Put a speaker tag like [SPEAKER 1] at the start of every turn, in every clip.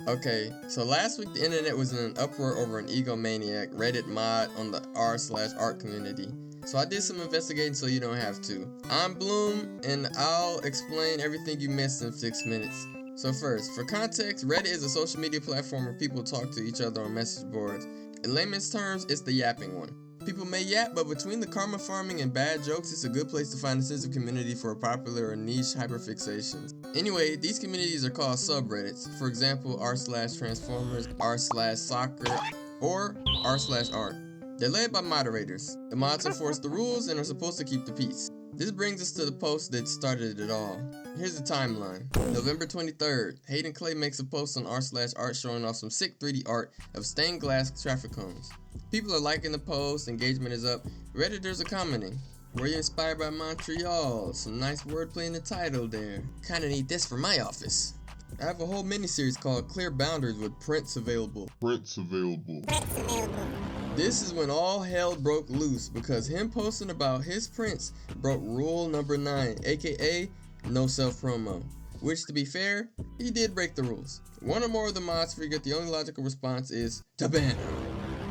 [SPEAKER 1] Okay, so last week the internet was in an uproar over an egomaniac Reddit mod on the r/art community. So I did some investigating so you don't have to. I'm Bloom, and I'll explain everything you missed in 6 minutes. So first, for context, Reddit is a social media platform where people talk to each other on message boards. In layman's terms, it's the yapping one. People may yap, but between the karma farming and bad jokes, it's a good place to find a sense of community for popular or niche hyperfixations. Anyway, these communities are called subreddits. For example, r/transformers, r/soccer, or r/art. They're led by moderators. The mods enforce the rules and are supposed to keep the peace. This brings us to the post that started it all. Here's the timeline. November 23rd, Hayden Clay makes a post on r/art showing off some sick 3D art of stained glass traffic cones. People are liking the post, engagement is up, Redditors are commenting. Were you inspired by Montreal? Some nice wordplay in the title there. Kinda need this for my office. I have a whole miniseries called Clear Boundaries with prints available. This is when all hell broke loose because him posting about his prints broke rule number 9, aka no self-promo. Which, to be fair, he did break the rules. One or more of the mods figured the only logical response is to ban him.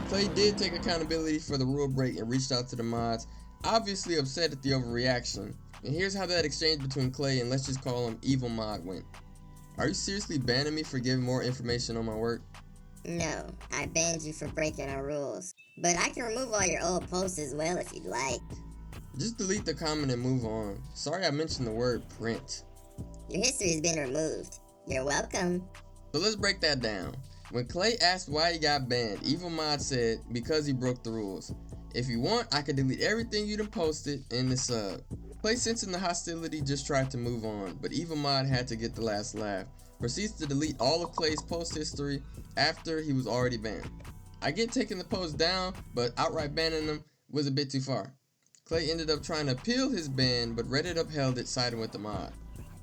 [SPEAKER 1] Clay did take accountability for the rule break and reached out to the mods, obviously upset at the overreaction. And here's how that exchange between Clay and let's just call him Evil Mod went. Are you seriously banning me for giving more information on my work?
[SPEAKER 2] No, I banned you for breaking our rules. But I can remove all your old posts as well if you'd like.
[SPEAKER 1] Just delete the comment and move on. Sorry I mentioned the word print.
[SPEAKER 2] Your history has been removed. You're welcome.
[SPEAKER 1] So let's break that down. When Clay asked why he got banned, Evil Mod said because he broke the rules. If you want, I can delete everything you done posted in the sub. Clay, sensing the hostility, just tried to move on, but Evil Mod had to get the last laugh. Proceeds to delete all of Clay's post history after he was already banned. I get taking the post down, but outright banning them was a bit too far. Clay ended up trying to appeal his ban, but Reddit upheld it, siding with the mod.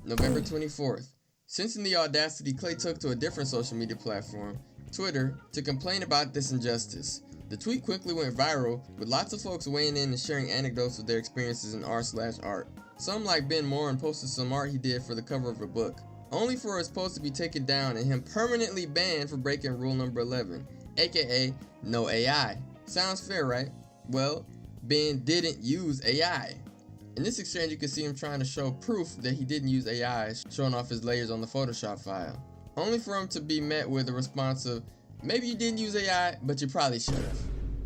[SPEAKER 1] November 24th. Sensing the audacity, Clay took to a different social media platform, Twitter, to complain about this injustice. The tweet quickly went viral, with lots of folks weighing in and sharing anecdotes of their experiences in r/art. Some, like Ben Moore, posted some art he did for the cover of a book, only for his post to be taken down and him permanently banned for breaking rule number 11, aka no AI. Sounds fair, right? Well, Ben didn't use AI. In this exchange, you can see him trying to show proof that he didn't use AI, showing off his layers on the Photoshop file, only for him to be met with a response of, maybe you didn't use AI, but you probably should have.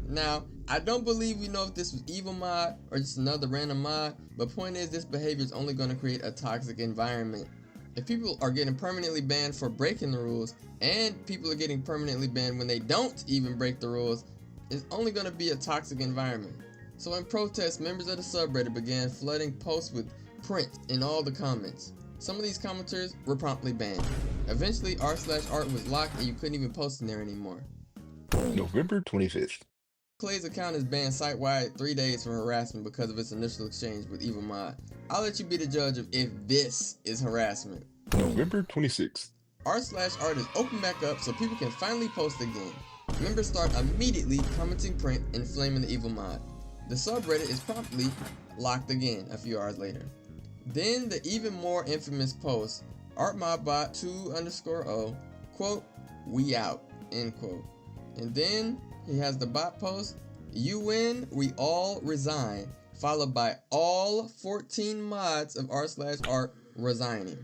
[SPEAKER 1] Now, I don't believe we know if this was Evil Mod or just another random mod, but point is this behavior is only going to create a toxic environment. If people are getting permanently banned for breaking the rules, and people are getting permanently banned when they don't even break the rules, it's only going to be a toxic environment. So in protest, members of the subreddit began flooding posts with print in all the comments. Some of these commenters were promptly banned. Eventually, r/art was locked and you couldn't even post in there anymore.
[SPEAKER 3] November 25th.
[SPEAKER 1] Clay's account is banned site-wide 3 days for harassment because of its initial exchange with Evil Mod. I'll let you be the judge of if this is harassment.
[SPEAKER 3] November 26th.
[SPEAKER 1] r/art is opened back up so people can finally post again. Members start immediately commenting print and flaming the Evil Mod. The subreddit is promptly locked again a few hours later. Then the even more infamous post, artmodbot 2_0, quote, "we out," end quote. And then he has the bot post, "you win, we all resign," followed by all 14 mods of r/art resigning.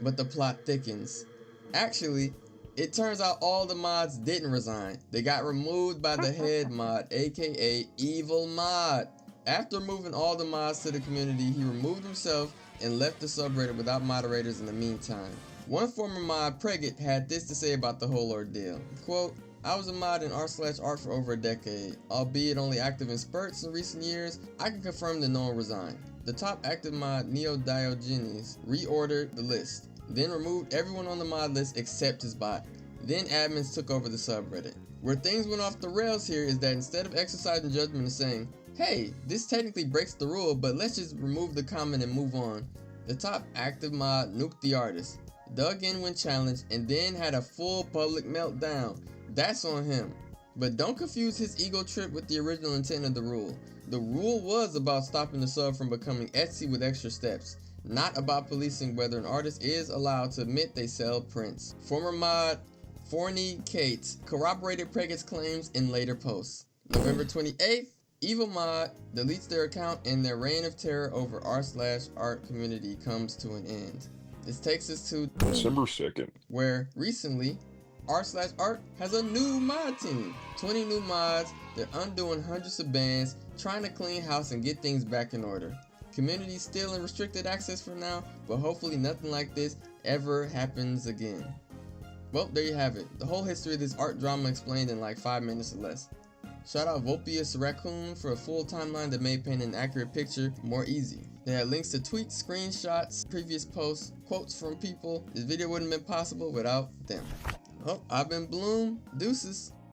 [SPEAKER 1] But the plot thickens. Actually, it turns out all the mods didn't resign. They got removed by the head mod, aka Evil Mod. After moving all the mods to the community, he removed himself and left the subreddit without moderators in the meantime. One former mod, Pregget, had this to say about the whole ordeal. Quote, "I was a mod in r/art for over a decade. Albeit only active in spurts in recent years, I can confirm that no one resigned. The top active mod, Neo Diogenes, reordered the list, then removed everyone on the mod list except his bot. Then admins took over the subreddit. Where things went off the rails here is that instead of exercising judgment and saying, hey, this technically breaks the rule, but let's just remove the comment and move on, the top active mod nuked the artist, dug in when challenged, and then had a full public meltdown. That's on him. But don't confuse his ego trip with the original intent of the rule. The rule was about stopping the sub from becoming Etsy with extra steps, not about policing whether an artist is allowed to admit they sell prints. Former mod Fornicates corroborated Preggets claims in later posts. November 28th, Evil Mod deletes their account and their reign of terror over r/art community comes to an end. This takes us to
[SPEAKER 3] December 2nd.
[SPEAKER 1] where recently r/art has a new mod team. 20 new mods, they're undoing hundreds of bans, trying to clean house and get things back in order. Community still in restricted access for now, but hopefully nothing like this ever happens again. Well, there you have it. The whole history of this art drama explained in like 5 minutes or less. Shout out Volpius Raccoon for a full timeline that made painting an accurate picture more easy. They had links to tweets, screenshots, previous posts, quotes from people. This video wouldn't have been possible without them. Oh, I've been Bloom. Deuces.